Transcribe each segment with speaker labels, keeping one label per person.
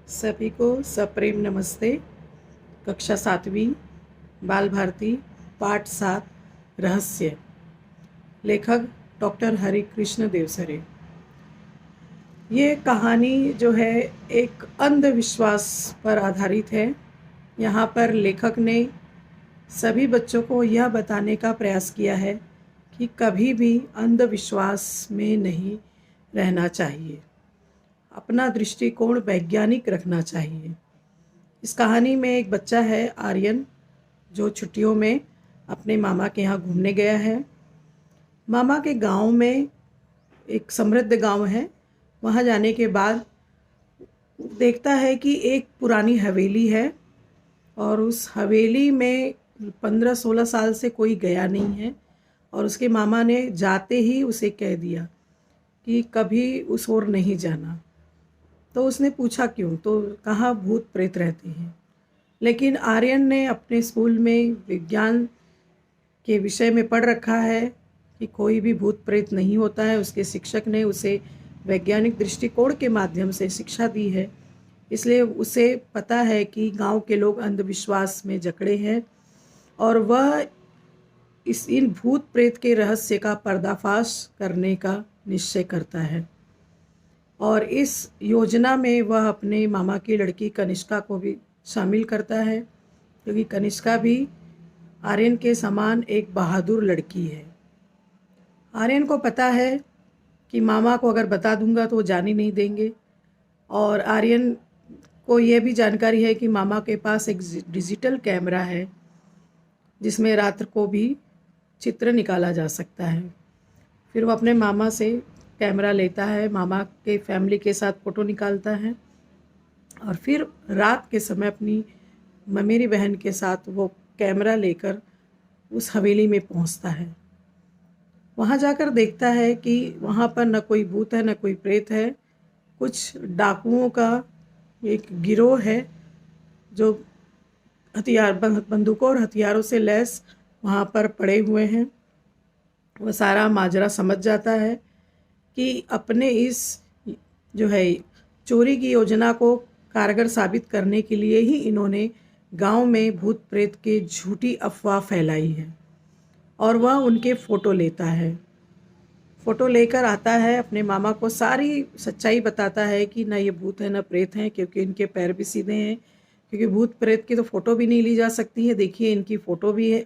Speaker 1: सभी को सप्रेम नमस्ते। कक्षा 7वीं बाल भारती पाठ 7 रहस्य। लेखक डॉक्टर हरि कृष्ण देवसरे। ये कहानी जो है एक अंधविश्वास पर आधारित है। यहाँ पर लेखक ने सभी बच्चों को यह बताने का प्रयास किया है कि कभी भी अंधविश्वास में नहीं रहना चाहिए, अपना दृष्टिकोण वैज्ञानिक रखना चाहिए। इस कहानी में एक बच्चा है आर्यन, जो छुट्टियों में अपने मामा के यहाँ घूमने गया है। मामा के गांव में एक समृद्ध गांव है। वहाँ जाने के बाद देखता है कि एक पुरानी हवेली है और उस हवेली में 15-16 साल से कोई गया नहीं है। और उसके मामा ने जाते ही उसे कह दिया कि कभी उस ओर नहीं जाना। तो उसने पूछा क्यों, तो कहाँ भूत प्रेत रहते हैं। लेकिन आर्यन ने अपने स्कूल में विज्ञान के विषय में पढ़ रखा है कि कोई भी भूत प्रेत नहीं होता है। उसके शिक्षक ने उसे वैज्ञानिक दृष्टिकोण के माध्यम से शिक्षा दी है, इसलिए उसे पता है कि गांव के लोग अंधविश्वास में जकड़े हैं और वह इन भूत प्रेत के रहस्य का पर्दाफाश करने का निश्चय करता है। और इस योजना में वह अपने मामा की लड़की कनिष्का को भी शामिल करता है, क्योंकि कनिष्का भी आर्यन के समान एक बहादुर लड़की है। आर्यन को पता है कि मामा को अगर बता दूंगा तो वो जाने नहीं देंगे, और आर्यन को यह भी जानकारी है कि मामा के पास एक डिजिटल कैमरा है जिसमें रात को भी चित्र निकाला जा सकता है। फिर वो अपने मामा से कैमरा लेता है, मामा के फैमिली के साथ फ़ोटो निकालता है और फिर रात के समय अपनी ममेरी बहन के साथ वो कैमरा लेकर उस हवेली में पहुंचता है। वहां जाकर देखता है कि वहां पर न कोई भूत है न कोई प्रेत है। कुछ डाकुओं का एक गिरोह है जो बंदूकों और हथियारों से लैस वहाँ पर पड़े हुए हैं। वह सारा माजरा समझ जाता है कि अपने इस जो है चोरी की योजना को कारगर साबित करने के लिए ही इन्होंने गांव में भूत प्रेत के झूठी अफवाह फैलाई है। और वह उनके फ़ोटो लेता है, फ़ोटो लेकर आता है, अपने मामा को सारी सच्चाई बताता है कि ना ये भूत है ना प्रेत हैं, क्योंकि इनके पैर भी सीधे हैं। क्योंकि भूत प्रेत की तो फ़ोटो भी नहीं ली जा सकती है। देखिए इनकी फ़ोटो भी है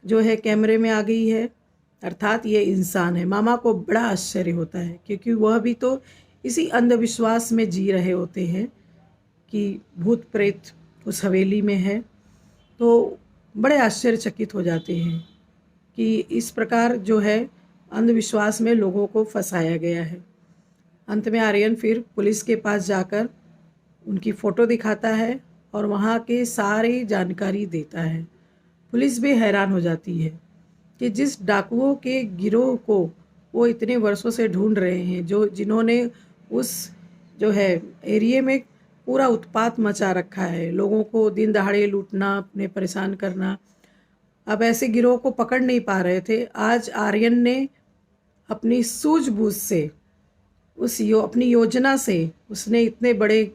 Speaker 1: जो है कैमरे में आ गई है, अर्थात ये इंसान है। मामा को बड़ा आश्चर्य होता है, क्योंकि वह भी तो इसी अंधविश्वास में जी रहे होते हैं कि भूत प्रेत उस हवेली में है। तो बड़े आश्चर्यचकित हो जाते हैं कि इस प्रकार जो है अंधविश्वास में लोगों को फंसाया गया है। अंत में आर्यन फिर पुलिस के पास जाकर उनकी फ़ोटो दिखाता है और वहाँ के सारी जानकारी देता है। पुलिस भी हैरान हो जाती है कि जिस डाकुओं के गिरोह को वो इतने वर्षों से ढूंढ रहे हैं, जिन्होंने उस जो है एरिया में पूरा उत्पात मचा रखा है, लोगों को दिन दहाड़े लूटना, अपने परेशान करना, अब ऐसे गिरोह को पकड़ नहीं पा रहे थे। आज आर्यन ने अपनी सूझबूझ से अपनी योजना से उसने इतने बड़े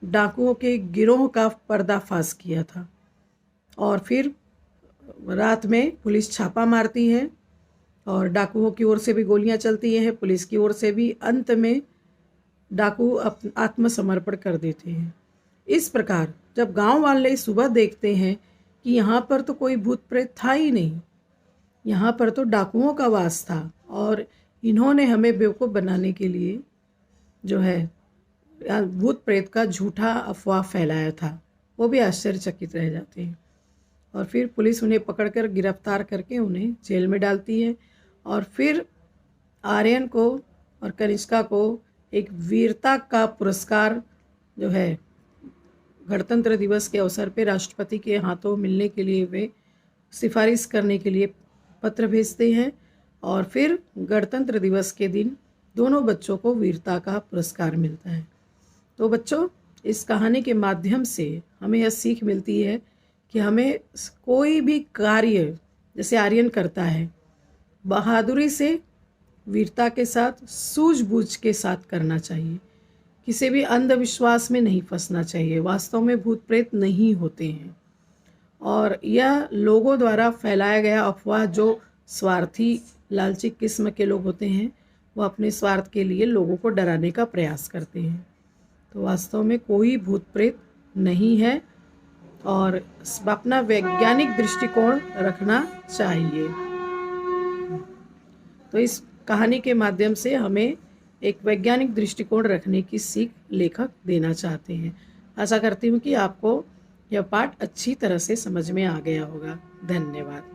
Speaker 1: डाकुओं के गिरोह का पर्दाफाश किया था। और फिर रात में पुलिस छापा मारती है और डाकुओं की ओर से भी गोलियां चलती हैं, पुलिस की ओर से भी। अंत में डाकू आत्मसमर्पण कर देते हैं। इस प्रकार जब गांव वाले सुबह देखते हैं कि यहाँ पर तो कोई भूत प्रेत था ही नहीं, यहाँ पर तो डाकुओं का वास था और इन्होंने हमें बेवकूफ़ बनाने के लिए जो है भूत प्रेत का झूठा अफवाह फैलाया था, वो भी आश्चर्यचकित रह जाते हैं। और फिर पुलिस उन्हें पकड़कर गिरफ्तार करके उन्हें जेल में डालती है। और फिर आर्यन को और कनिष्का को एक वीरता का पुरस्कार जो है गणतंत्र दिवस के अवसर पर राष्ट्रपति के हाथों मिलने के लिए वे सिफारिश करने के लिए पत्र भेजते हैं। और फिर गणतंत्र दिवस के दिन दोनों बच्चों को वीरता का पुरस्कार मिलता है। तो बच्चों, इस कहानी के माध्यम से हमें यह सीख मिलती है कि हमें कोई भी कार्य जैसे आर्यन करता है, बहादुरी से, वीरता के साथ, सूझबूझ के साथ करना चाहिए। किसी भी अंधविश्वास में नहीं फंसना चाहिए। वास्तव में भूत प्रेत नहीं होते हैं और यह लोगों द्वारा फैलाया गया अफवाह, जो स्वार्थी लालची किस्म के लोग होते हैं, वो अपने स्वार्थ के लिए लोगों को डराने का प्रयास करते हैं। तो वास्तव में कोई भूत प्रेत नहीं है और अपना वैज्ञानिक दृष्टिकोण रखना चाहिए। तो इस कहानी के माध्यम से हमें एक वैज्ञानिक दृष्टिकोण रखने की सीख लेखक देना चाहते हैं। आशा करती हूँ कि आपको यह पाठ अच्छी तरह से समझ में आ गया होगा। धन्यवाद।